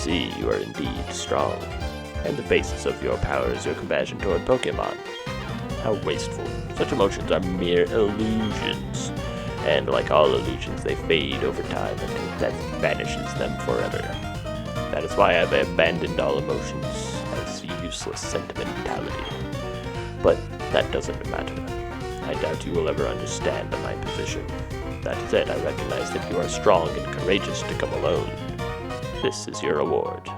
see you are indeed strong, and the basis of your power is your compassion toward Pokémon. How wasteful. Such emotions are mere illusions, and like all illusions, they fade over time until death banishes them forever. That is why I've abandoned all emotions as useless sentimentality. But that doesn't matter. I doubt you will ever understand my position. That said, I recognize that you are strong and courageous to come alone. This is your reward.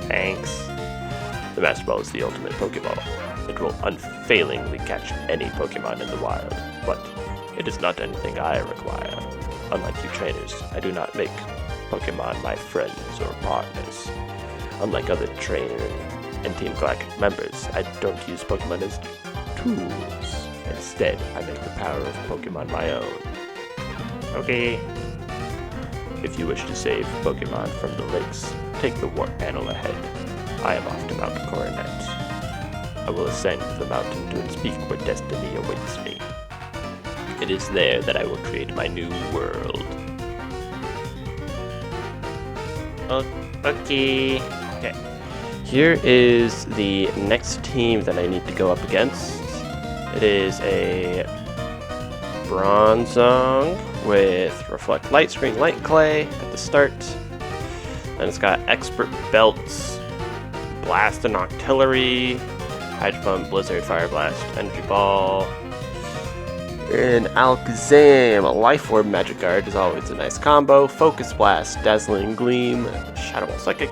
Thanks. The Master Ball is the ultimate Pokeball. It will unfailingly catch any Pokemon in the wild, but it is not anything I require. Unlike you trainers, I do not make Pokemon my friends or partners. Unlike other trainer and Team Galactic members, I don't use Pokemon as tools. Instead, I make the power of Pokemon my own. Okay. If you wish to save Pokemon from the lakes, take the warp panel ahead. I am off to Mount Coronet. I will ascend the mountain to its peak where destiny awaits me. It is there that I will create my new world. Okay. Here is the next team that I need to go up against. It is a Bronzong with Reflect Light Screen Light Clay at the start. And it's got Expert Belts, Blast and Octillery, Hydro Pump, Blizzard, Fire Blast, Energy Ball, and Alakazam. Life Orb Magic Guard is always a nice combo. Focus Blast, Dazzling Gleam, Shadow Ball Psychic.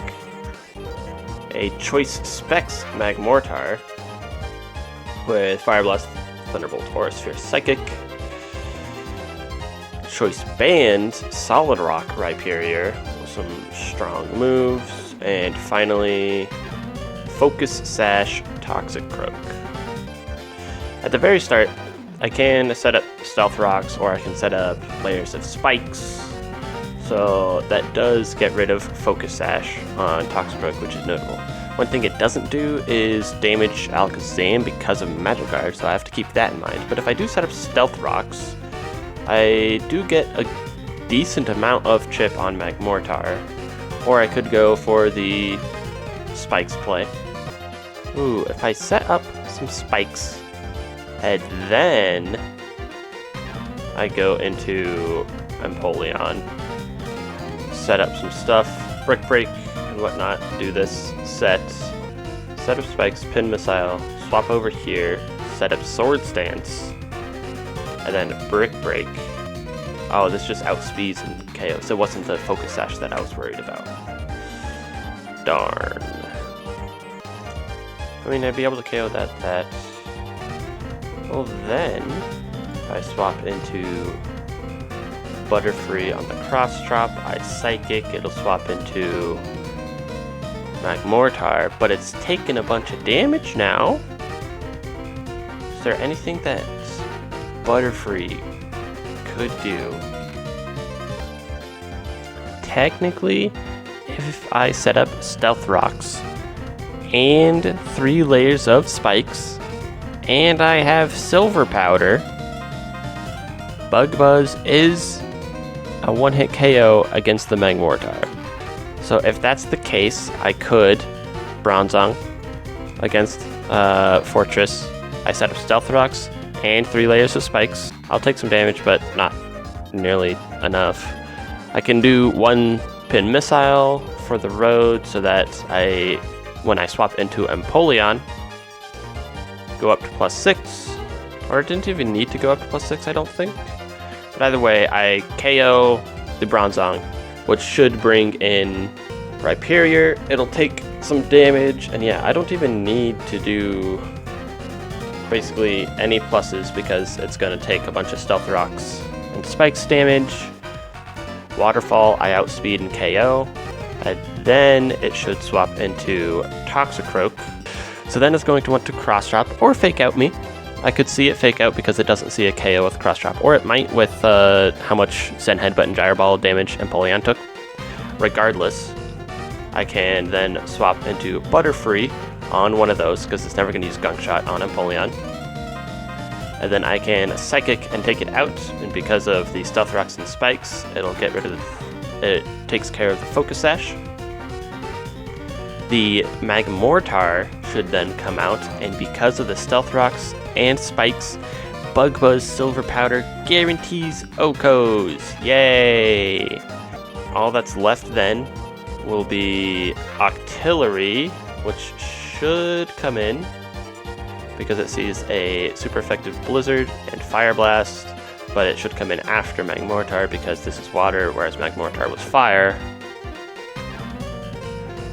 A Choice Specs Magmortar with Fire Blast, Thunderbolt, Aura Sphere Psychic. Choice Band, Solid Rock Rhyperior with some strong moves. And finally, Focus Sash Toxic Croak. At the very start, I can set up Stealth Rocks or I can set up layers of spikes. So that does get rid of Focus Sash on Toxic Croak, which is notable. One thing it doesn't do is damage Alakazam because of Magic Guard, so I have to keep that in mind. But if I do set up Stealth Rocks, I do get a decent amount of chip on Magmortar. Or I could go for the Spikes play. Ooh, if I set up some Spikes, and then I go into Empoleon, set up some stuff, Brick Break and whatnot, do this, set up Spikes, Pin Missile, swap over here, set up Sword Stance, and then Brick Break. Oh, this just outspeeds and KOs. It wasn't the Focus Sash that I was worried about. Darn. I mean, I'd be able to KO that. Well then, if I swap into Butterfree on the Cross Drop, I Psychic, it'll swap into Magmortar, but it's taken a bunch of damage now. Is there anything that Butterfree could do? Technically, if I set up Stealth Rocks and 3 layers of Spikes, and I have Silver Powder, Bug Buzz is a one-hit KO against the Magmortar. So if that's the case, I could Bronzong against Fortress. I set up Stealth Rocks and 3 layers of Spikes. I'll take some damage, but not nearly enough. I can do 1 Pin Missile for the road so that when I swap into Empoleon, go up to +6, or it didn't even need to go up to +6, I don't think. But either way, I KO the Bronzong, which should bring in Rhyperior. It'll take some damage, and yeah, I don't even need to do basically any pluses because it's going to take a bunch of Stealth Rocks and Spikes damage. Waterfall, I outspeed and KO. And then it should swap into Toxicroak. So then it's going to want to Cross Drop or Fake Out me. I could see it Fake Out because it doesn't see a KO with Cross Drop, or it might with how much Zen Headbutt and Gyro Ball damage Empoleon took. Regardless, I can then swap into Butterfree on one of those because it's never going to use Gunk Shot on Empoleon. And then I can Psychic and take it out, and because of the Stealth Rocks and Spikes, it'll get rid of it takes care of the Focus Sash. The Magmortar should then come out, and because of the Stealth Rocks and Spikes, Bug Buzz Silver Powder guarantees OHKOs. Yay! All that's left then will be Octillery, which should come in because it sees a super effective Blizzard and Fire Blast, but it should come in after Magmortar because this is water, whereas Magmortar was fire.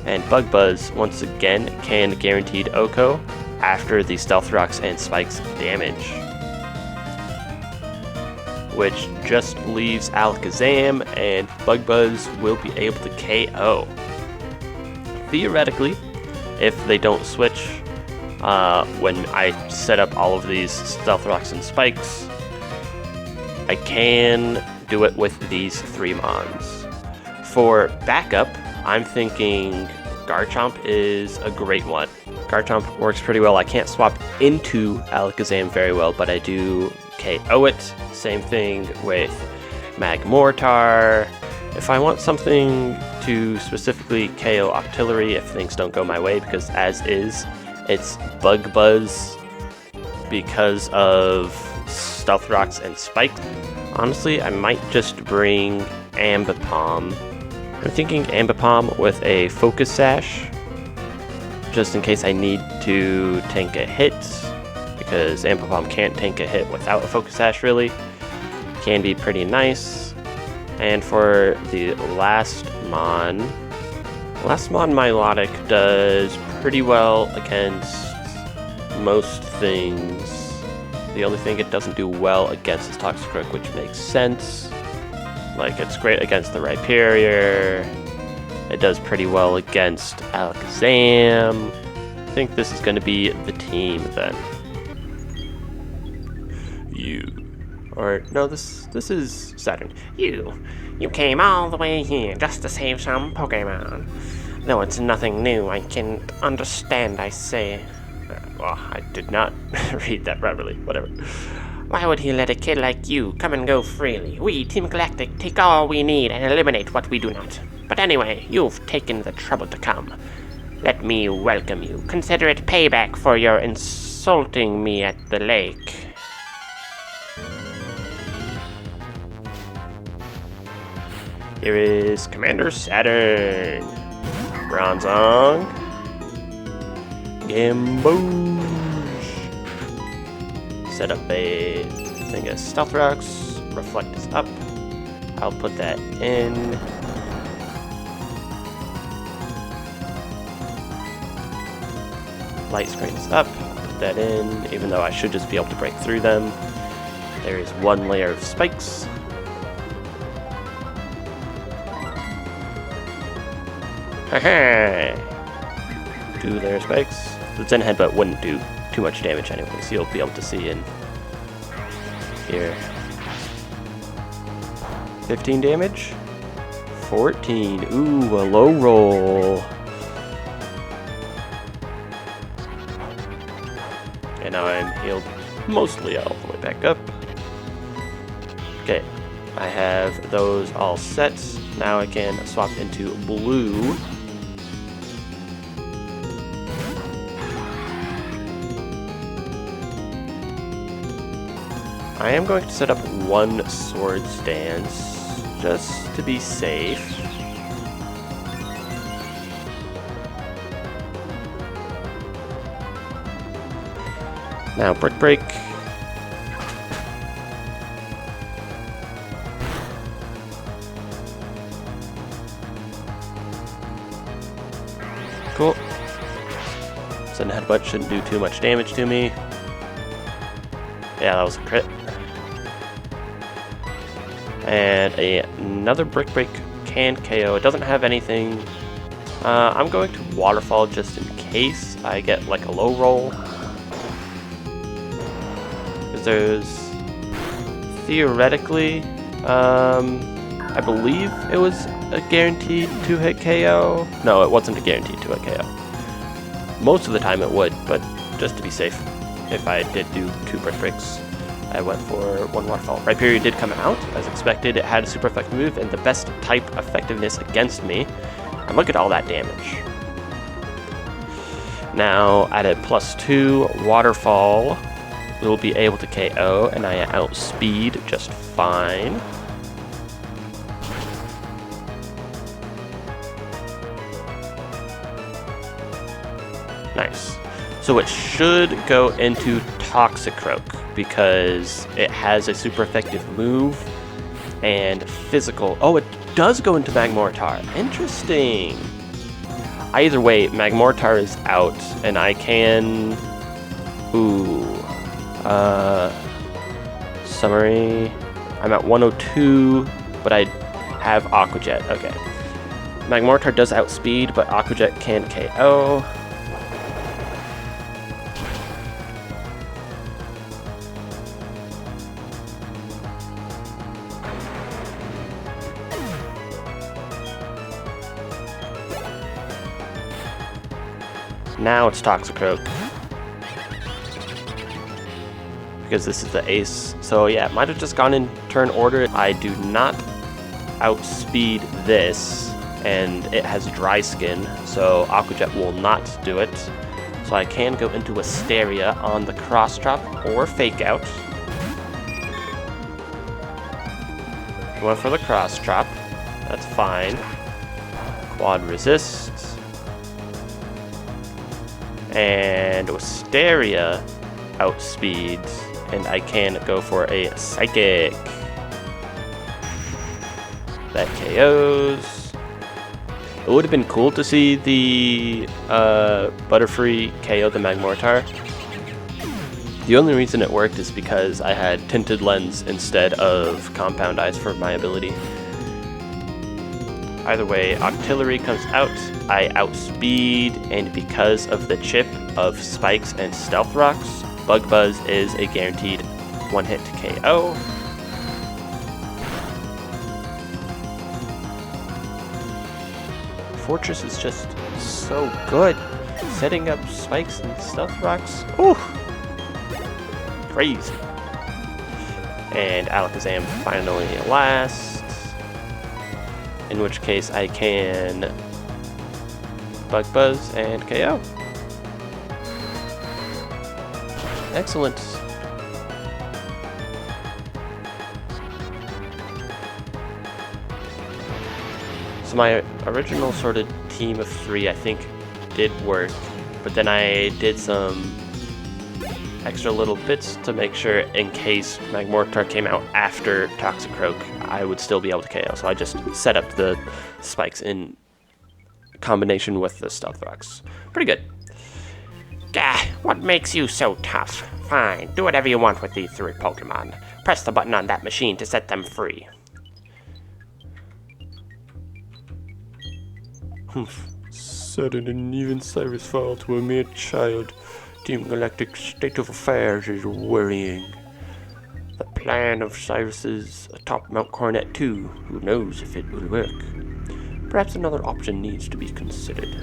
And Bug Buzz, once again, can guaranteed OHKO after the Stealth Rocks and Spikes damage, which just leaves Alakazam, and Bug Buzz will be able to KO. Theoretically, if they don't switch, when I set up all of these Stealth Rocks and Spikes, I can do it with these 3 Mons. For backup, I'm thinking Garchomp is a great one. Garchomp works pretty well. I can't swap into Alakazam very well, but I do KO it. Same thing with Magmortar. If I want something to specifically KO Octillery if things don't go my way, because as is, it's Bug Buzz because of Stealth Rocks and Spikes. Honestly, I might just bring Ambipom. I'm thinking Ambipom with a Focus Sash, just in case I need to tank a hit, because Ambipom can't tank a hit without a Focus Sash really. Can be pretty nice. And for the last Mon Milotic does pretty well against most things. The only thing it doesn't do well against is Toxicroak, which makes sense. Like, it's great against the Rhyperior. It does pretty well against Alakazam. I think this is going to be the team then. This is Saturn. You came all the way here just to save some Pokemon. Though it's nothing new, I can understand, I say. Well, I did not read that properly. Whatever. Why would he let a kid like you come and go freely? We, Team Galactic, take all we need and eliminate what we do not. But anyway, you've taken the trouble to come. Let me welcome you. Consider it payback for your insulting me at the lake. Here is Commander Saturn. Bronzong. Gamboosh. Set up a thing of Stealth Rocks. Reflect is up. I'll put that in. Light Screen is up. Put that in, even though I should just be able to break through them. There is 1 layer of spikes. Haha! 2 layer spikes. The Zen Headbutt wouldn't do too much damage anyway, so you'll be able to see in here. 15 damage. 14. Ooh, a low roll. And now I'm healed mostly all the way back up. Okay, I have those all set. Now I can swap into blue. I am going to set up 1 Swords Dance, just to be safe. Now, Brick Break. Cool. Sudden Headbutt shouldn't do too much damage to me. Yeah, that was a crit. And another Brick Break can KO. It doesn't have anything. I'm going to Waterfall just in case I get like a low roll. Because there's theoretically, I believe it was a guaranteed 2-hit KO. No, it wasn't a guaranteed 2-hit KO. Most of the time it would, but just to be safe, if I did do 2 Brick Breaks. I went for one waterfall. Rhyperior did come out, as expected. It had a super effective move and the best type effectiveness against me. And look at all that damage. Now, at a +2 waterfall, we'll be able to KO, and I outspeed just fine. Nice. So it should go into Toxicroak because it has a super effective move and physical. Oh, it does go into Magmortar. Interesting. Either way, Magmortar is out, and I can... Ooh. Summary. I'm at 102, but I have Aqua Jet. Okay. Magmortar does outspeed, but Aqua Jet can KO. Now it's Toxicroak. Because this is the ace. So yeah, it might have just gone in turn order. I do not outspeed this, and it has dry skin, so Aqua Jet will not do it. So I can go into Wisteria on the cross drop or fake out. Went for the cross drop. That's fine. Quad resist. And Wisteria outspeeds, and I can go for a Psychic. That KOs. It would have been cool to see the Butterfree KO the Magmortar. The only reason it worked is because I had Tinted Lens instead of Compound Eyes for my ability. Either way, Octillery comes out, I outspeed, and because of the chip of Spikes and Stealth Rocks, Bug Buzz is a guaranteed one-hit KO. Fortress is just so good. Setting up Spikes and Stealth Rocks, ooh, crazy. And Alakazam finally last. In which case I can Bug Buzz and KO. Excellent. So my original sort of team of 3 I think did work, but then I did some extra little bits to make sure in case Magmortar came out after Toxicroak, I would still be able to KO. So I just set up the Spikes in combination with the Stealth Rocks. Pretty good. Gah, what makes you so tough? Fine, do whatever you want with these 3 Pokemon. Press the button on that machine to set them free. Humph. Sudden and even Cyrus fall to a mere child. Team Galactic's state of affairs is worrying. The plan of Cyrus's atop Mount Coronet too. Who knows if it will work? Perhaps another option needs to be considered.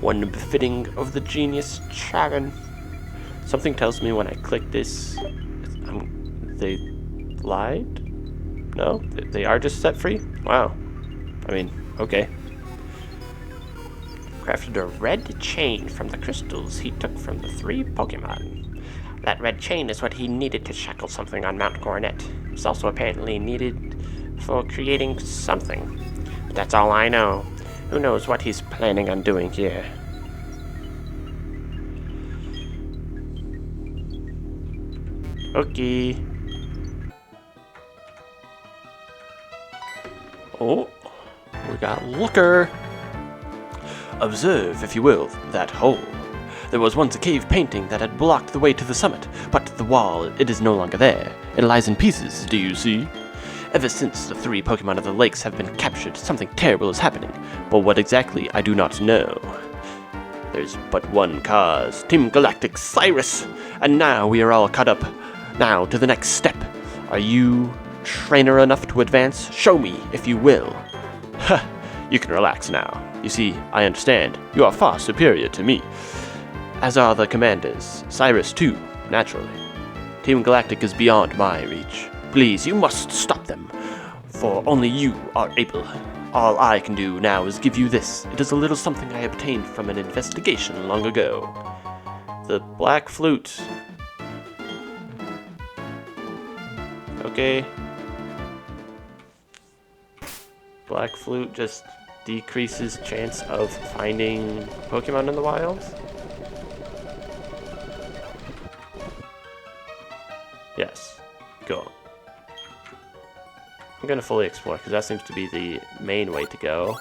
One befitting of the genius Charon. Something tells me when I click this, they lied? No? They are just set free? Wow. I mean, okay. Crafted a red chain from the crystals he took from the 3 Pokemon. That red chain is what he needed to shackle something on Mount Coronet. It's also apparently needed for creating something. But that's all I know. Who knows what he's planning on doing here? Okay. Oh, we got Looker. Observe, if you will, that hole. There was once a cave painting that had blocked the way to the summit, but the wall, it is no longer there. It lies in pieces, do you see? Ever since the 3 Pokemon of the lakes have been captured, something terrible is happening, but what exactly I do not know. There's but one cause, Team Galactic Cyrus! And now we are all caught up. Now to the next step. Are you trainer enough to advance? Show me, if you will. Ha! You can relax now. You see, I understand. You are far superior to me. As are the commanders. Cyrus too, naturally. Team Galactic is beyond my reach. Please, you must stop them, for only you are able. All I can do now is give you this. It is a little something I obtained from an investigation long ago. The black flute. Okay. Black flute just decreases chance of finding Pokemon in the wild. Yes. Cool. I'm gonna fully explore because that seems to be the main way to go.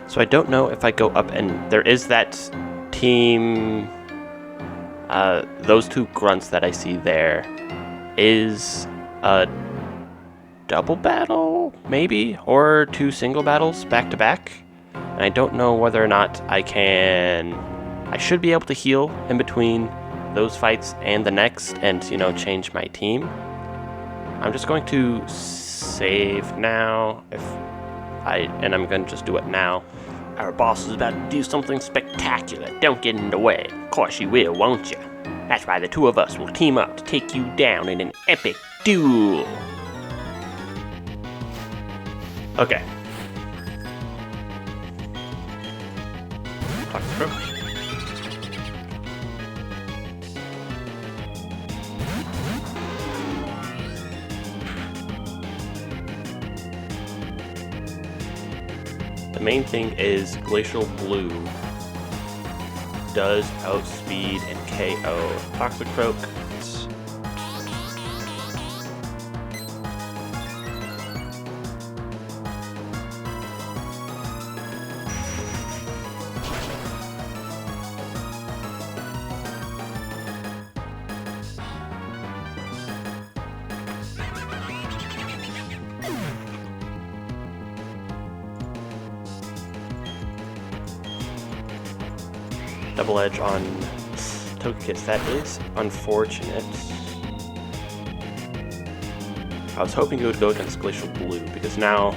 So I don't know if I go up and there is that team, those two grunts that I see there is a double battle, maybe, or two single battles back to back. And I don't know whether or not I should be able to heal in between those fights and the next and, change my team. I'm just going to save now and I'm going to just do it now. Our boss is about to do something spectacular. Don't get in the way. Of course you will, won't you? That's why the two of us will team up to take you down in an epic duel. Okay. Talk through. The main thing is Glacial Blue does outspeed and KO Toxicroak. Double edge on Togekiss. That is unfortunate. I was hoping it would go against Glacial Blue because now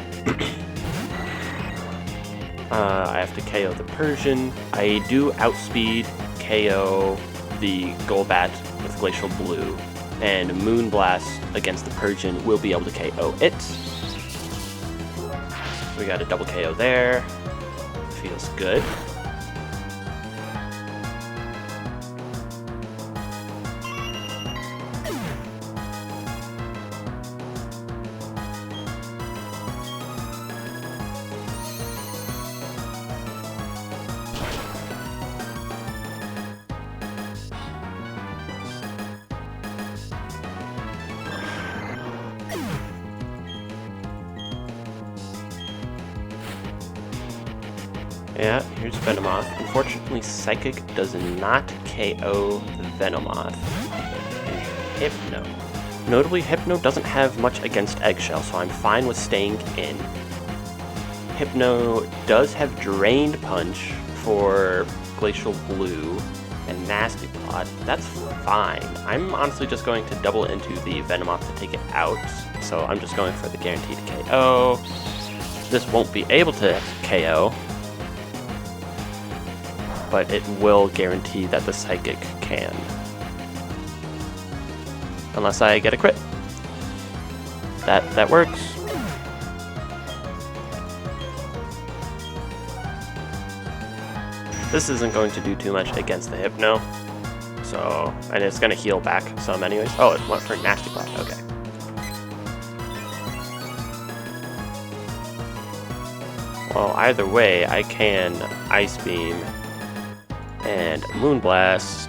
I have to KO the Persian. I do outspeed KO the Golbat with Glacial Blue, and Moonblast against the Persian will be able to KO it. We got a double KO there. Feels good. Yeah, here's Venomoth. Unfortunately, Psychic does not KO the Venomoth. And Hypno. Notably, Hypno doesn't have much against Eggshell, so I'm fine with staying in. Hypno does have Drained Punch for Glacial Blue and Nasty Plot. That's fine. I'm honestly just going to double into the Venomoth to take it out, so I'm just going for the guaranteed KO. This won't be able to KO, but it will guarantee that the Psychic can. Unless I get a crit. That works. This isn't going to do too much against the Hypno. So, and it's gonna heal back some anyways. Oh, it went for Nasty Plot, okay. Well, either way, I can Ice Beam and Moonblast.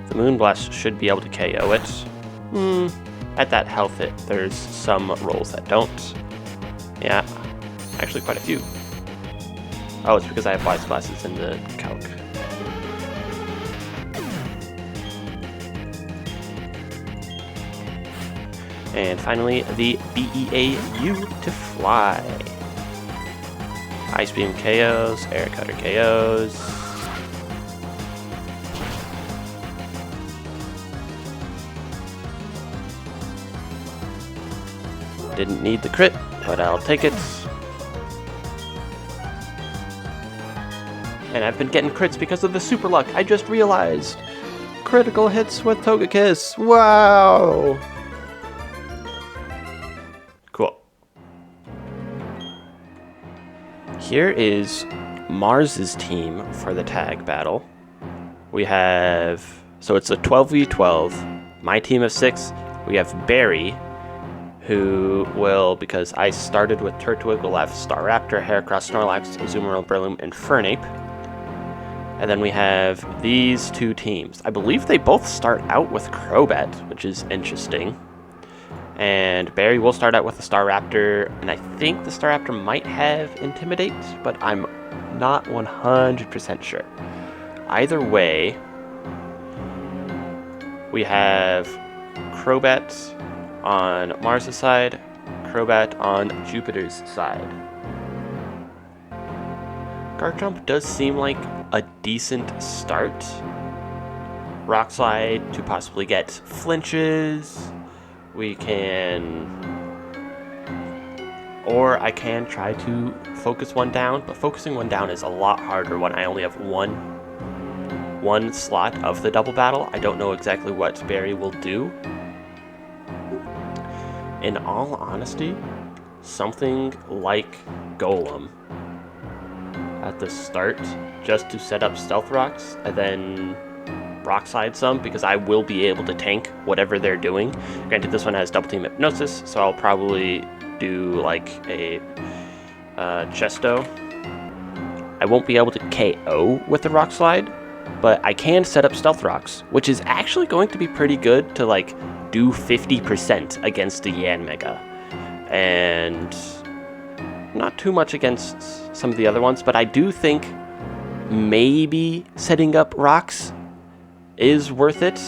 The Moonblast should be able to KO it. At that health hit, there's some rolls that don't. Yeah, actually quite a few. Oh, it's because I have Wise Glasses in the calc. And finally, the BEAU to fly. Ice Beam KOs, Air Cutter KOs. Didn't need the crit, but I'll take it. And I've been getting crits because of the Super Luck, I just realized. Critical hits with Togekiss, wow! Cool. Here is Mars's team for the tag battle. We have, so it's a 12v12. My team of 6. We have Barry, who will, because I started with Turtwig, will have Staraptor, Heracross, Snorlax, Azumarill, Breloom, and Fernape. And then we have these two teams. I believe they both start out with Crobat, which is interesting. And Barry will start out with the Staraptor, and I think the Staraptor might have Intimidate, but I'm not 100% sure. Either way, we have Crobat on Mars' side, Crobat on Jupiter's side. Garchomp does seem like a decent start. Rock Slide to possibly get flinches. We can, or I can try to focus one down, but focusing one down is a lot harder when I only have one slot of the double battle. I don't know exactly what Barry will do. In all honesty, something like Golem at the start, just to set up Stealth Rocks, and then Rock Slide some, because I will be able to tank whatever they're doing. Granted, this one has Double Team Hypnosis, so I'll probably do like a Chesto. I won't be able to KO with the Rock Slide, but I can set up Stealth Rocks, which is actually going to be pretty good to like do 50% against the Yanmega. And not too much against some of the other ones, but I do think maybe setting up rocks is worth it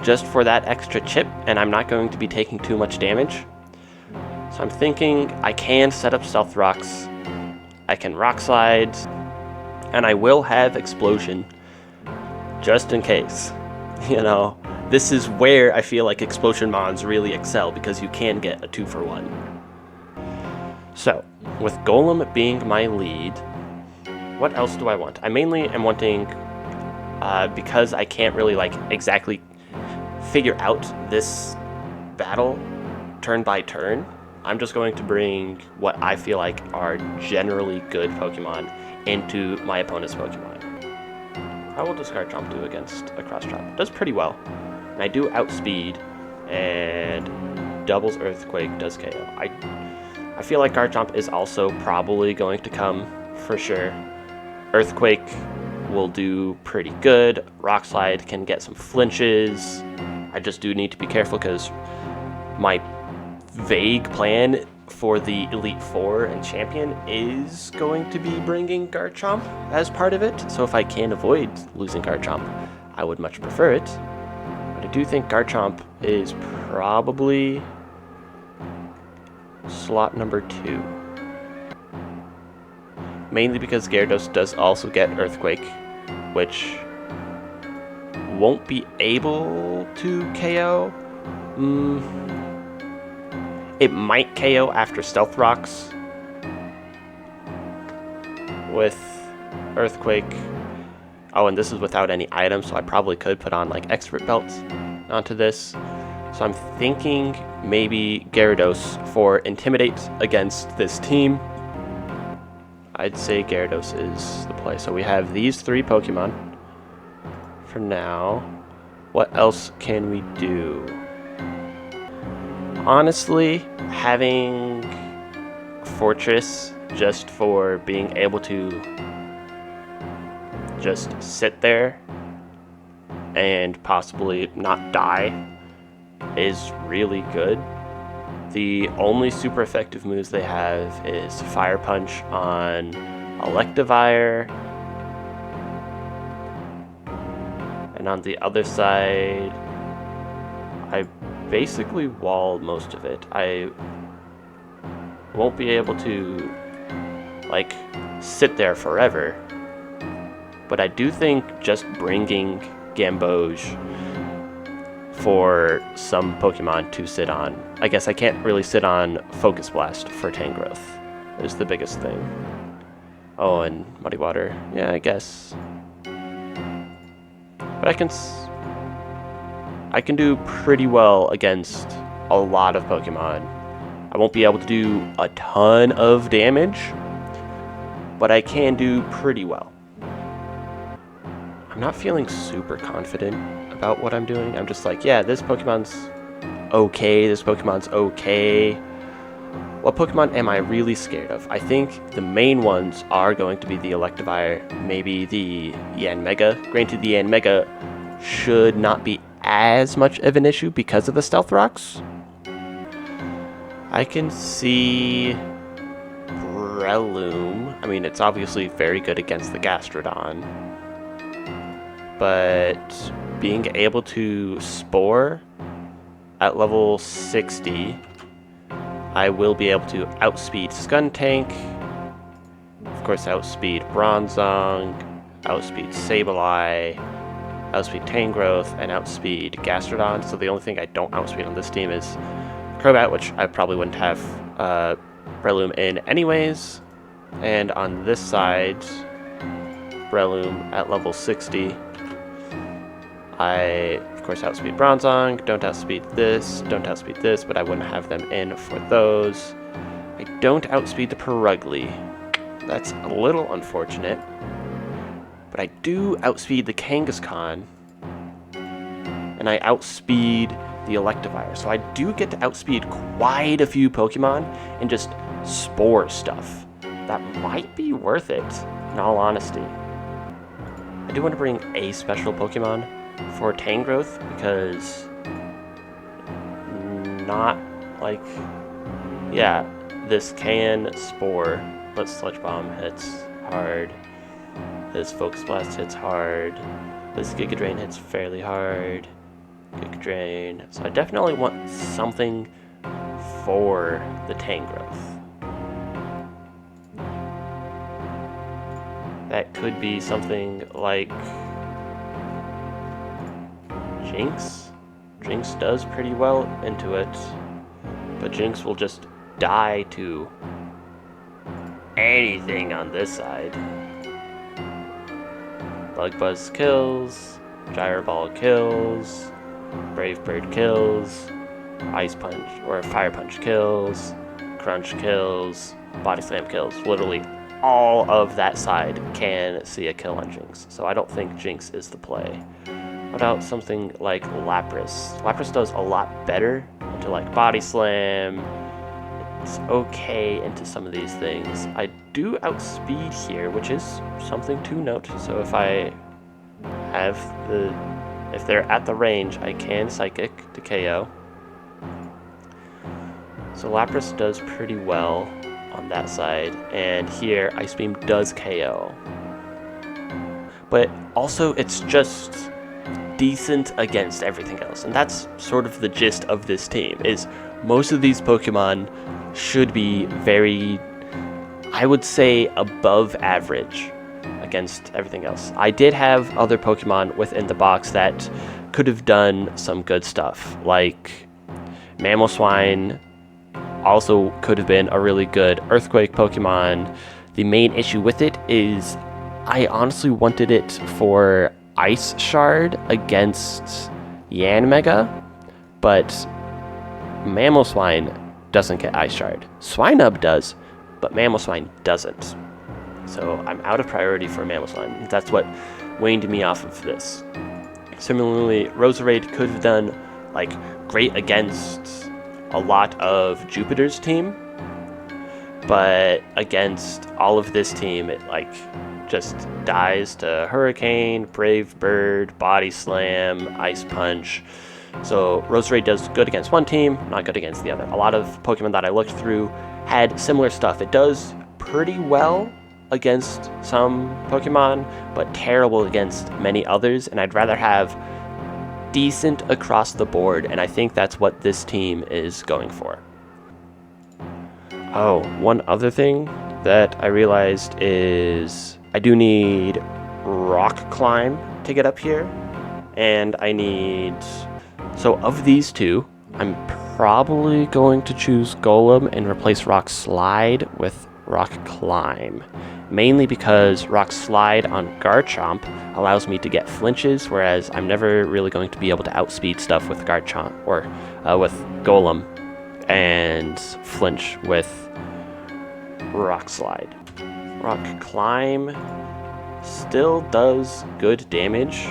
just for that extra chip, and I'm not going to be taking too much damage. So I'm thinking I can set up Stealth Rocks, I can Rock Slide, and I will have Explosion just in case. You know, this is where I feel like Explosion Mons really excel, because you can get a 2-for-1. So, with Golem being my lead, what else do I want? I mainly am wanting, because I can't really like exactly figure out this battle turn by turn, I'm just going to bring what I feel like are generally good Pokemon into my opponent's Pokemon. How will Discard Jump do against a Cross Drop? It does pretty well. And I do Outspeed, and doubles Earthquake does KO. I feel like Garchomp is also probably going to come for sure. Earthquake will do pretty good. Rock Slide can get some flinches. I just do need to be careful because my vague plan for the Elite Four and Champion is going to be bringing Garchomp as part of it. So if I can avoid losing Garchomp, I would much prefer it. But I do think Garchomp is probably slot number 2. Mainly because Gyarados does also get Earthquake, which won't be able to KO. It might KO after Stealth Rocks with Earthquake. Oh, and this is without any items, so I probably could put on like Expert Belts onto this. So I'm thinking maybe Gyarados for Intimidate against this team. I'd say Gyarados is the play. So we have these 3 Pokemon for now. What else can we do? Honestly, having Fortress just for being able to just sit there and possibly not die is really good. The only super effective moves they have is Fire Punch on Electivire, and on the other side, I basically walled most of it. I won't be able to like sit there forever, but I do think just bringing Gamboge for some Pokemon to sit on. I guess I can't really sit on Focus Blast for Tangrowth is the biggest thing. Oh, and Muddy Water. Yeah, I guess. But I can do pretty well against a lot of Pokemon. I won't be able to do a ton of damage, but I can do pretty well. I'm not feeling super confident about what I'm doing. I'm just like, yeah, this Pokemon's okay, this Pokemon's okay. What Pokemon am I really scared of? I think the main ones are going to be the Electivire, maybe the Yanmega. Granted, the Yanmega should not be as much of an issue because of the Stealth Rocks. I can see Breloom. I mean, it's obviously very good against the Gastrodon, but being able to Spore at level 60, I will be able to outspeed Skuntank, of course outspeed Bronzong, outspeed Sableye, outspeed Tangrowth, and outspeed Gastrodon. So the only thing I don't outspeed on this team is Crobat, which I probably wouldn't have Breloom in anyways. And on this side, Breloom at level 60, I, of course, outspeed Bronzong, don't outspeed this, but I wouldn't have them in for those. I don't outspeed the Perugly. That's a little unfortunate. But I do outspeed the Kangaskhan, and I outspeed the Electivire. So I do get to outspeed quite a few Pokemon and just spore stuff. That might be worth it, in all honesty. I do want to bring a special Pokemon for Tangrowth because not like, yeah, this can spore, but Sludge Bomb hits hard. This Focus Blast hits hard. This Giga Drain hits fairly hard. Giga Drain. So I definitely want something for the Tangrowth. That could be something like Jinx. Jinx does pretty well into it, but Jinx will just die to anything on this side. Bug Buzz kills, Gyro Ball kills, Brave Bird kills, Ice Punch or Fire Punch kills, Crunch kills, Body Slam kills. Literally all of that side can see a kill on Jinx, so I don't think Jinx is the play. What about something like Lapras? Lapras does a lot better into like Body Slam. It's okay into some of these things. I do outspeed here, which is something to note. So if they're at the range, I can Psychic to KO. So Lapras does pretty well on that side, and here Ice Beam does KO. But also it's just decent against everything else, and that's sort of the gist of this team, is most of these Pokemon should be very, I would say, above average against everything else. I did have other Pokemon within the box that could have done some good stuff, like Mamoswine also could have been a really good Earthquake Pokemon. The main issue with it is I honestly wanted it for Ice Shard against Yanmega, but Mamoswine doesn't get Ice Shard. Swinub does, but Mamoswine doesn't. So I'm out of priority for Mamoswine. That's what waned me off of this. Similarly, Roserade could have done like great against a lot of Jupiter's team, but against all of this team, it like just dies to Hurricane, Brave Bird, Body Slam, Ice Punch. So Roserade does good against one team, not good against the other. A lot of Pokemon that I looked through had similar stuff. It does pretty well against some Pokemon, but terrible against many others, and I'd rather have decent across the board, and I think that's what this team is going for. Oh, one other thing that I realized is I do need Rock Climb to get up here, and I need... So of these two, I'm probably going to choose Golem and replace Rock Slide with Rock Climb. Mainly because Rock Slide on Garchomp allows me to get flinches, whereas I'm never really going to be able to outspeed stuff with Garchomp or with Golem and flinch with Rock Slide. Rock Climb still does good damage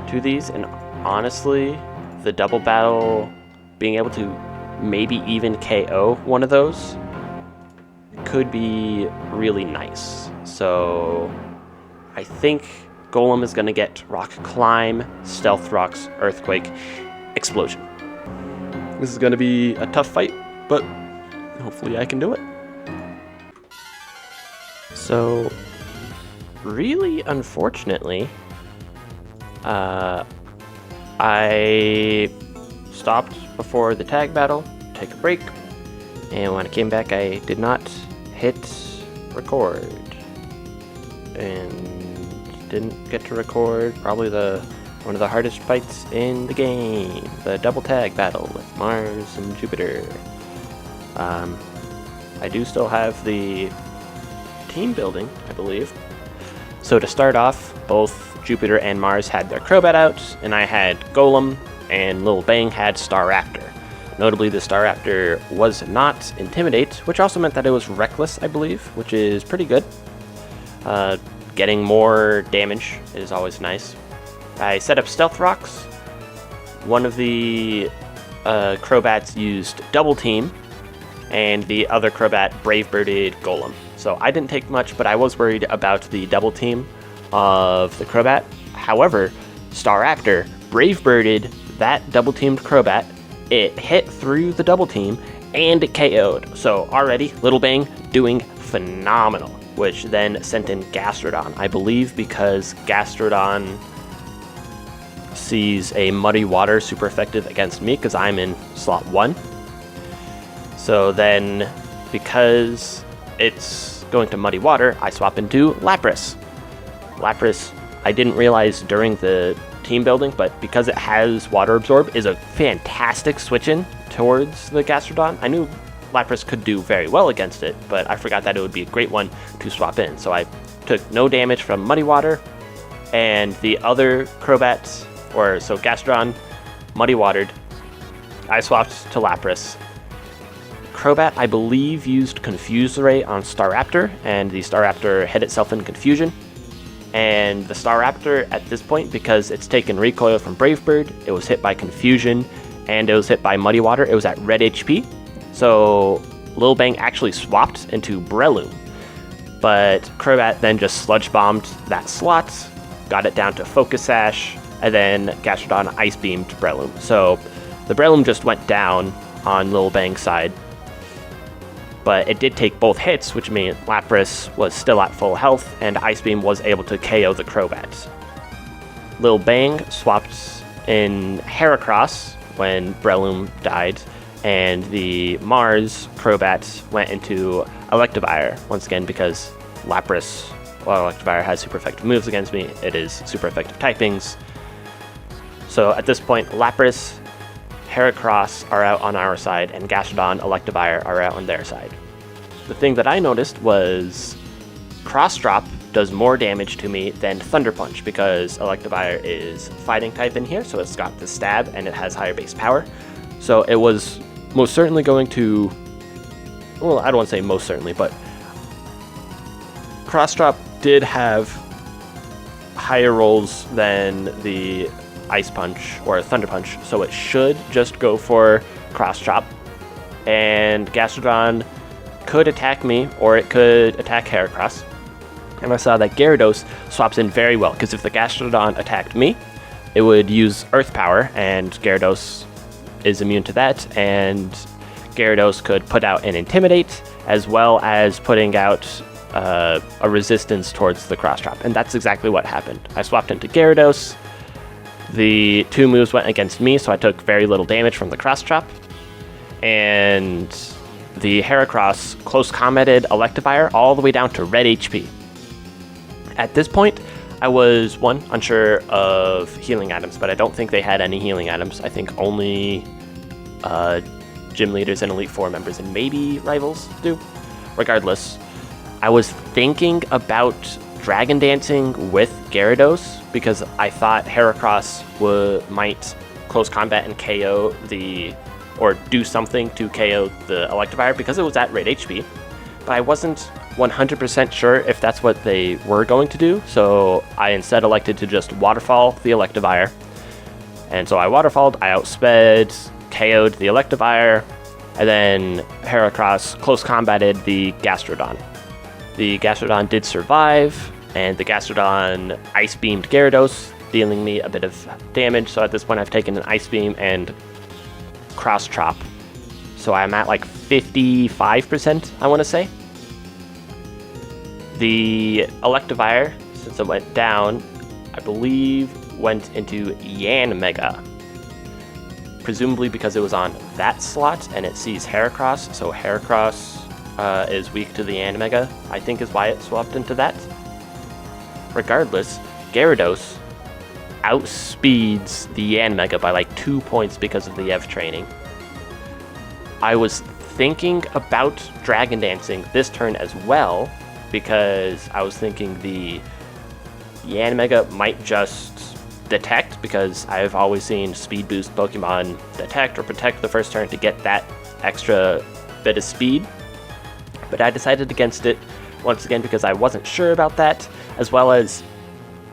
to these, and honestly, the double battle, being able to maybe even KO one of those could be really nice. So I think Golem is going to get Rock Climb, Stealth Rocks, Earthquake, Explosion. This is going to be a tough fight, but hopefully I can do it. So really unfortunately, I stopped before the tag battle, take a break, and when I came back I did not hit record and didn't get to record probably one of the hardest fights in the game, the double tag battle with Mars and Jupiter. I do still have the team building, I believe. So to start off, both Jupiter and Mars had their Crobat out, and I had Golem, and Lil Bang had Staraptor. Notably, the Staraptor was not Intimidate, which also meant that it was Reckless, I believe, which is pretty good. Getting more damage is always nice. I set up Stealth Rocks, one of the Crobats used Double Team, and the other Crobat Brave Birded Golem. So I didn't take much, but I was worried about the Double Team of the Crobat. However, Staraptor Brave Birded that Double Teamed Crobat. It hit through the Double Team, and it KO'd. So already, Little Bang doing phenomenal, which then sent in Gastrodon. I believe because Gastrodon sees a Muddy Water super effective against me because I'm in slot 1. So then, because it's going to Muddy Water, I swap into Lapras. Lapras, I didn't realize during the team building, but because it has Water Absorb, is a fantastic switch-in towards the Gastrodon. I knew Lapras could do very well against it, but I forgot that it would be a great one to swap in. So I took no damage from Muddy Water, and the other Crobats, so Gastrodon, Muddy Watered, I swapped to Lapras. Crobat, I believe, used Confuse Ray on Staraptor, and the Staraptor hit itself in Confusion. And the Staraptor, at this point, because it's taken Recoil from Brave Bird, it was hit by Confusion, and it was hit by Muddy Water. It was at red HP. So Lil Bang actually swapped into Breloom. But Crobat then just Sludge Bombed that slot, got it down to Focus Sash, and then Gastrodon Ice Beamed Breloom. So the Breloom just went down on Lil Bang's side. But it did take both hits, which meant Lapras was still at full health, and Ice Beam was able to KO the Crobat. Lil Bang swapped in Heracross when Breloom died, and the Mars Crobat went into Electivire, once again because Lapras, while Electivire has super effective moves against me, it is super effective typings. So at this point, Lapras, Heracross are out on our side, and Gastrodon, Electivire are out on their side. The thing that I noticed was Cross Drop does more damage to me than Thunder Punch because Electivire is fighting type in here, so it's got the stab and it has higher base power. So it was most certainly going to, well, I don't want to say most certainly, but Cross Drop did have higher rolls than the Ice Punch or Thunder Punch, so it should just go for Cross Chop. And Gastrodon could attack me, or it could attack Heracross. And I saw that Gyarados swaps in very well, because if the Gastrodon attacked me, it would use Earth Power, and Gyarados is immune to that, and Gyarados could put out an Intimidate, as well as putting out a resistance towards the Cross Chop. And that's exactly what happened. I swapped into Gyarados. The two moves went against me, so I took very little damage from the Cross Chop. And the Heracross close combated Electivire all the way down to red HP. At this point, I was, unsure of healing items, but I don't think they had any healing items. I think only gym leaders and Elite Four members and maybe rivals do. Regardless, I was thinking about Dragon Dancing with Gyarados because I thought Heracross might close combat and KO or do something to KO the Electivire because it was at red HP. But I wasn't 100% sure if that's what they were going to do, so I instead elected to just Waterfall the Electivire. And so I Waterfalled, I outsped, KO'd the Electivire, and then Heracross close combated the Gastrodon. The Gastrodon did survive, and the Gastrodon Ice Beamed Gyarados, dealing me a bit of damage, so at this point I've taken an Ice Beam and Cross Chop. So I'm at like 55%, I want to say. The Electivire, since it went down, I believe went into Yanmega. Presumably because it was on that slot and it sees Heracross, so Heracross is weak to the Yanmega, I think is why it swapped into that. Regardless, Gyarados outspeeds the Yanmega by like 2 points because of the EV training. I was thinking about Dragon Dancing this turn as well, because I was thinking the Yanmega might just detect, because I've always seen speed boost Pokemon detect or protect the first turn to get that extra bit of speed. But I decided against it once again because I wasn't sure about that, as well as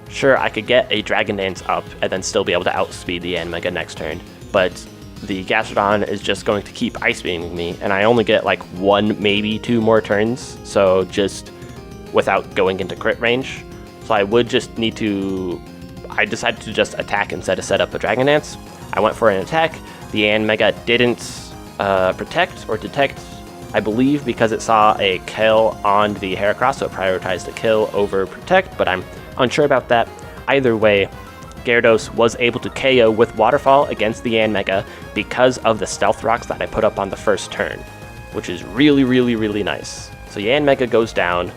Sure, I could get a Dragon Dance up and then still be able to outspeed the Yanmega next turn, but the Gastrodon is just going to keep Ice Beaming me, and I only get like 1, maybe 2 more turns, so just without going into crit range. So I would just need to... I decided to just attack instead of set up a Dragon Dance. I went for an attack. The Yanmega didn't protect or detect, I believe, because it saw a kill on the Heracross, so it prioritized the kill over protect, but I'm unsure about that. Either way, Gyarados was able to KO with Waterfall against the Yanmega because of the Stealth Rocks that I put up on the first turn, which is really, really, really nice. So Yanmega goes down.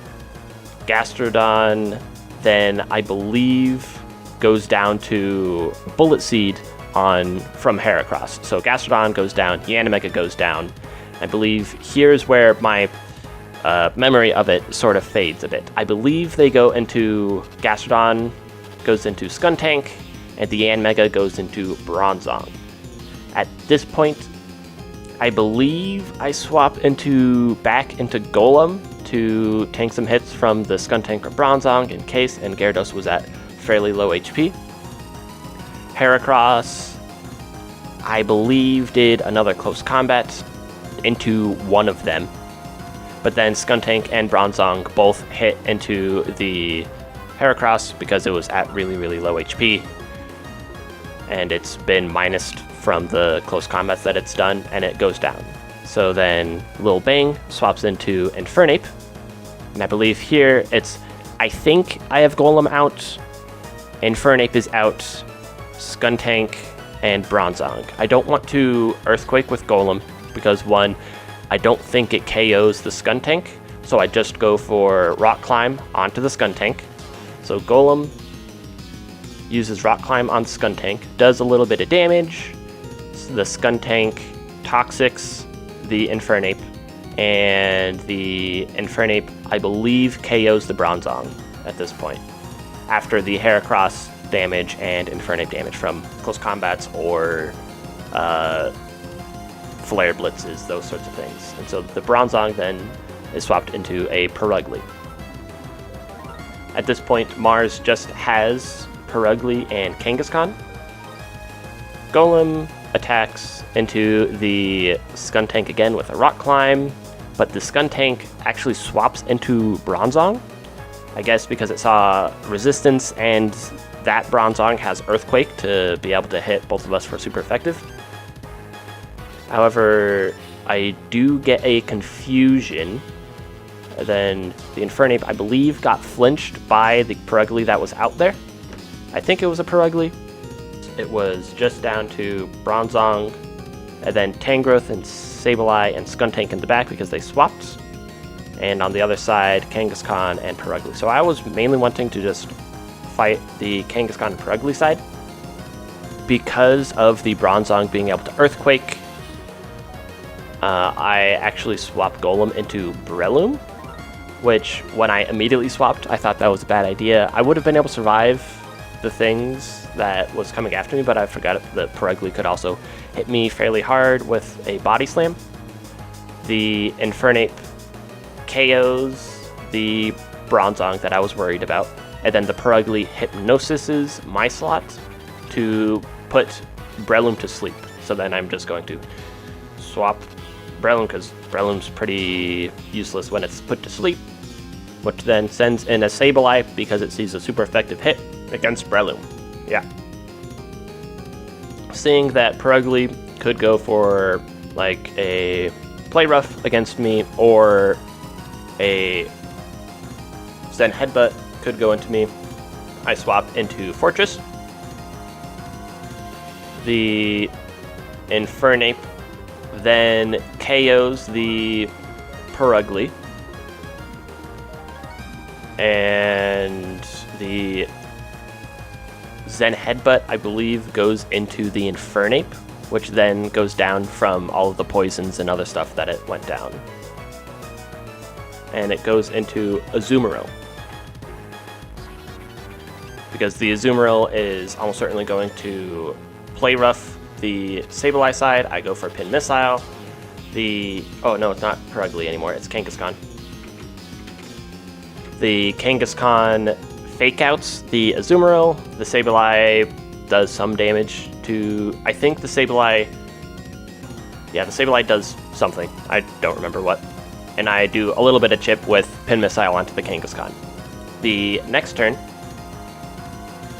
Gastrodon then, I believe, goes down to Bullet Seed from Heracross. So Gastrodon goes down, Yanmega goes down. I believe here's where my memory of it sort of fades a bit. I believe they go into... Gastrodon goes into Skuntank, and the Yanmega goes into Bronzong. At this point, I believe I swap back into Golem to tank some hits from the Skuntank or Bronzong in case, and Gyarados was at fairly low HP. Heracross, I believe, did another close combat into one of them, but then Skuntank and Bronzong both hit into the Heracross because it was at really, really low HP, and it's been minused from the close combats that it's done, and it goes down. So then Lil Bang swaps into Infernape, and I believe here I think I have Golem out, Infernape is out, Skuntank, and Bronzong. I don't want to Earthquake with Golem because, one, I don't think it KOs the Skuntank, so I just go for Rock Climb onto the Skuntank. So Golem uses Rock Climb on Skuntank, does a little bit of damage. The Skuntank Toxics the Infernape, and the Infernape, I believe, KOs the Bronzong at this point, after the Heracross damage and Infernape damage from close combats or Flare Blitzes, those sorts of things. And so the Bronzong then is swapped into a Perugly. At this point, Mars just has Perugly and Kangaskhan. Golem attacks into the Skuntank again with a Rock Climb, but the Skuntank actually swaps into Bronzong, I guess because it saw resistance, and that Bronzong has Earthquake to be able to hit both of us for super effective. However, I do get a confusion. Then the Infernape, I believe, got flinched by the Perugly that was out there. I think it was a Perugly. It was just down to Bronzong, and then Tangrowth and Sableye and Skuntank in the back because they swapped. And on the other side, Kangaskhan and Perugly. So I was mainly wanting to just fight the Kangaskhan and Perugly side. Because of the Bronzong being able to Earthquake, I actually swapped Golem into Breloom, which when I immediately swapped, I thought that was a bad idea. I would have been able to survive the things that was coming after me, but I forgot that Perugly could also hit me fairly hard with a Body Slam. The Infernape KOs the Bronzong that I was worried about, and then the Perugly hypnosises my slot to put Breloom to sleep. So then I'm just going to swap Breloom because Breloom's pretty useless when it's put to sleep, which then sends in a Sableye because it sees a super effective hit against Breloom. Yeah. Seeing that Perugly could go for like a Play Rough against me, or a Zen Headbutt could go into me, I swap into Fortress. The Infernape then KOs the Perugly, and the Zen Headbutt, I believe, goes into the Infernape, which then goes down from all of the poisons and other stuff that it went down. And it goes into Azumarill, because the Azumarill is almost certainly going to Play Rough the Sableye side. I go for Pin Missile. Oh no, it's not Perugly anymore, it's Kangaskhan. The Kangaskhan fake outs the Azumarill. The Sableye does some damage to, I think the Sableye, yeah, the Sableye does something. I don't remember what. And I do a little bit of chip with Pin Missile onto the Kangaskhan. The next turn,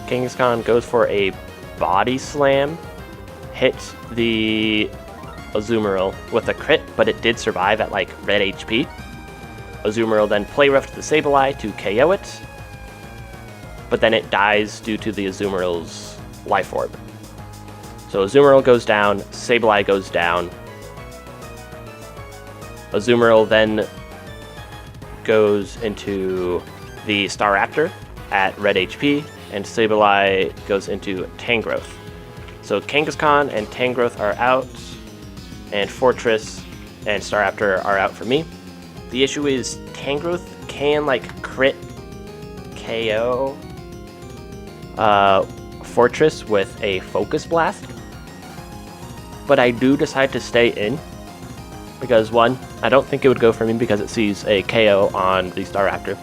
Kangaskhan goes for a Body Slam, hits the Azumarill with a crit, but it did survive at like red HP. Azumarill then Play Roughed the Sableye to KO it, but then it dies due to the Azumarill's Life Orb. So Azumarill goes down, Sableye goes down. Azumarill then goes into the Staraptor at red HP, and Sableye goes into Tangrowth. So Kangaskhan and Tangrowth are out, and Fortress and Staraptor are out for me. The issue is Tangrowth can like crit KO Fortress with a Focus Blast, but I do decide to stay in because 1, I don't think it would go for me because it sees a KO on the Staraptor,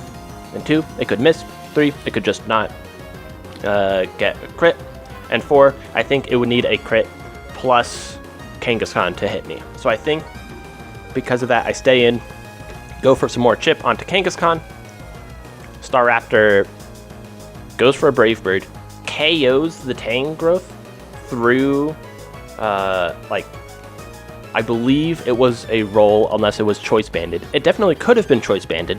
and 2, it could miss, 3, it could just not get a crit, and 4, I think it would need a crit plus Kangaskhan to hit me. So I think because of that, I stay in, go for some more chip onto Kangaskhan. Staraptor goes for a Brave Bird, KOs the Tangrowth through, I believe it was a roll unless it was Choice Banded. It definitely could have been Choice Banded,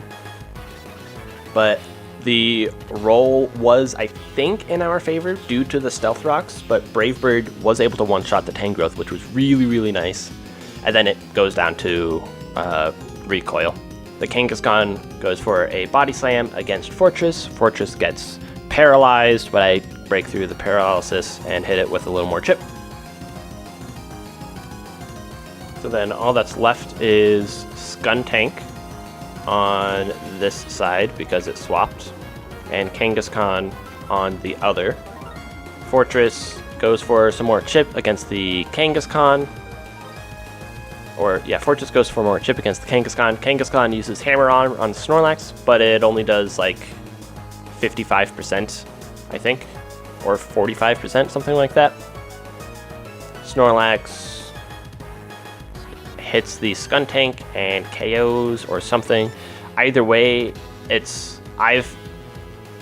but the roll was, I think, in our favor due to the Stealth Rocks, but Brave Bird was able to one-shot the Tangrowth, which was really, really nice. And then it goes down to Recoil. The Kangaskhan goes for a Body Slam against Fortress. Fortress gets paralyzed, but I break through the paralysis and hit it with a little more chip. So then all that's left is Skuntank on this side because it swapped, and Kangaskhan on the other. Fortress goes for some more chip against the Kangaskhan. Fortress goes for more chip against the Kangaskhan. Kangaskhan uses Hammer on Snorlax, but it only does like 55%, I think, or 45%, something like that. Snorlax hits the Skuntank and KOs or something. Either way, I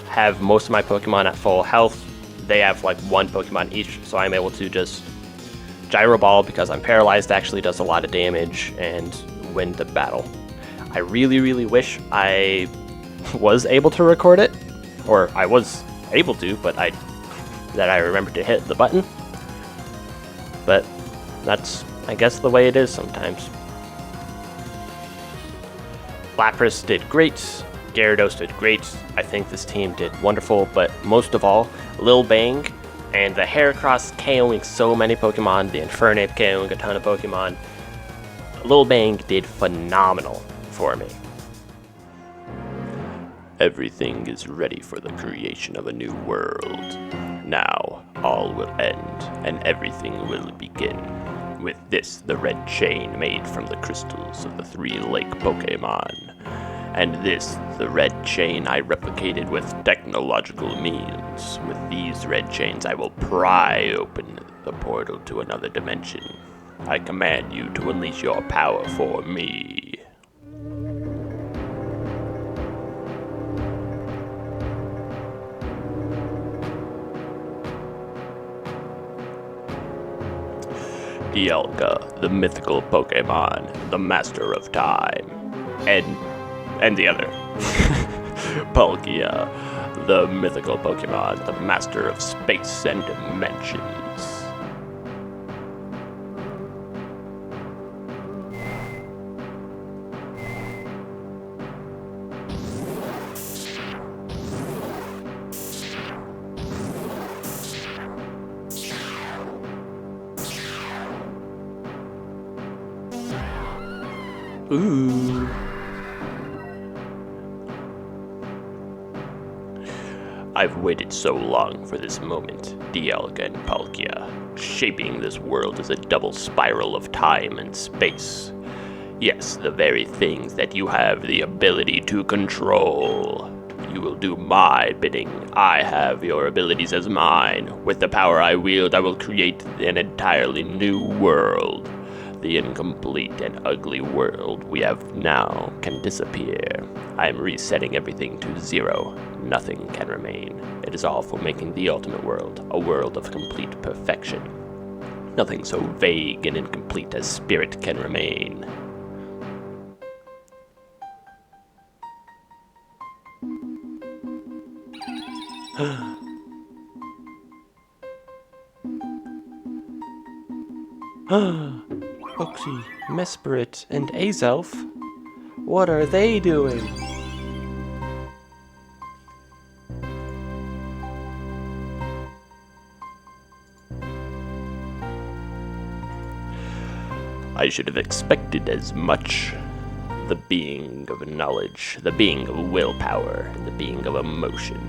have most of my Pokemon at full health. They have like one Pokemon each, so I'm able to just Gyro Ball because I'm paralyzed, actually does a lot of damage, and win the battle. I really, really wish I was able to record it, or I was able to, but I remembered to hit the button. But that's, I guess, the way it is sometimes. Lapras did great, Gyarados did great, I think this team did wonderful, but most of all, Lil Bang and the Heracross KOing so many Pokemon, the Infernape KOing a ton of Pokemon. Lil Bang did phenomenal for me. Everything is ready for the creation of a new world. Now, all will end, and everything will begin. With this, the red chain made from the crystals of the 3 lake Pokemon. And this, the red chain I replicated with technological means. With these red chains, I will pry open the portal to another dimension. I command you to unleash your power for me. Dialga, the mythical Pokemon, the master of time. And the other. Palkia, the mythical Pokemon, the master of space and dimensions. Ooh. I've waited so long for this moment, Dialga and Palkia, shaping this world as a double spiral of time and space. Yes, the very things that you have the ability to control. You will do my bidding. I have your abilities as mine. With the power I wield, I will create an entirely new world. The incomplete and ugly world we have now can disappear. I am resetting everything to 0. Nothing can remain. It is all for making the ultimate world, a world of complete perfection. Nothing so vague and incomplete as spirit can remain. Oxy, Mesperit, and Azelf? What are they doing? I should have expected as much. The being of knowledge, the being of willpower, and the being of emotion.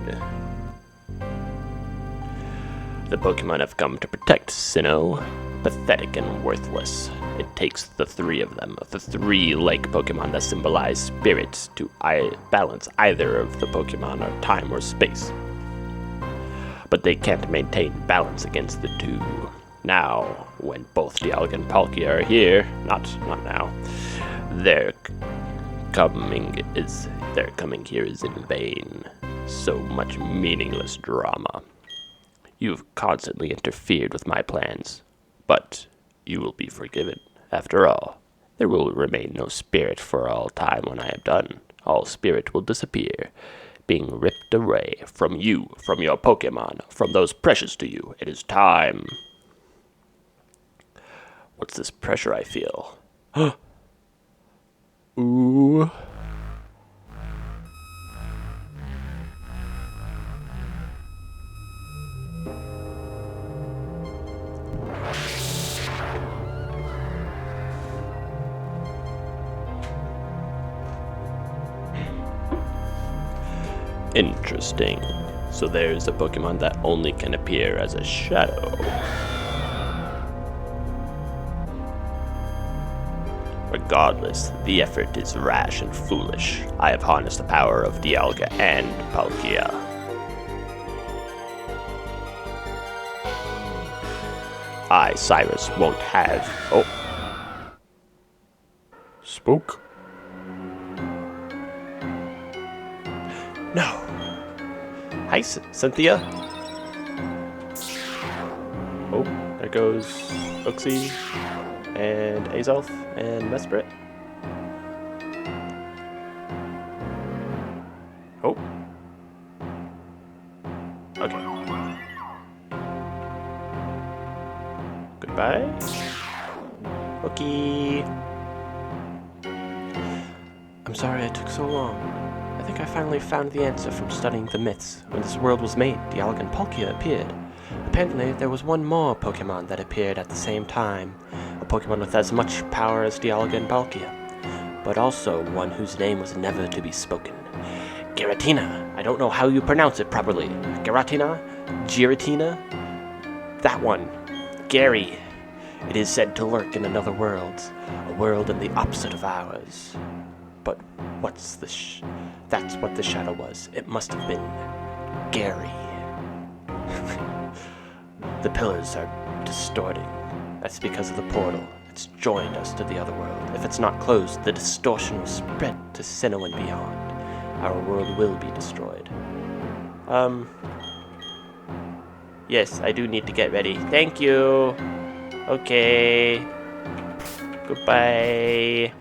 The Pokemon have come to protect Sinnoh. Pathetic and worthless. It takes the 3 of them, the 3 lake Pokemon that symbolize spirits, to balance either of the Pokemon or time or space. But they can't maintain balance against the 2. Now, when both Dialga and Palkia are here, not now, their coming here is in vain. So much meaningless drama. You've constantly interfered with my plans, but you will be forgiven. After all, there will remain no spirit for all time when I am done. All spirit will disappear, being ripped away from you, from your Pokemon, from those precious to you. It is time. What's this pressure I feel? Ooh. Interesting. So there's a Pokemon that only can appear as a shadow. Regardless, the effort is rash and foolish. I have harnessed the power of Dialga and Palkia. I, Cyrus, won't have... Oh. Spook? No. Hi, Cynthia. Oh, there goes Uxie and Azelf and Mesperit. Oh. Okay. Goodbye. Okay. I'm sorry it took so long. I think I finally found the answer from studying the myths. When this world was made, Dialga and Palkia appeared. Apparently, there was one more Pokemon that appeared at the same time. A Pokemon with as much power as Dialga and Palkia. But also one whose name was never to be spoken. Giratina. I don't know how you pronounce it properly. Giratina? Giratina? That one. Gary. It is said to lurk in another world. A world in the opposite of ours. But what's the that's what the shadow was. It must have been Gary. The pillars are distorting. That's because of the portal. It's joined us to the other world. If it's not closed, the distortion will spread to Sinnoh and beyond. Our world will be destroyed. Yes, I do need to get ready. Thank you. Okay. Goodbye.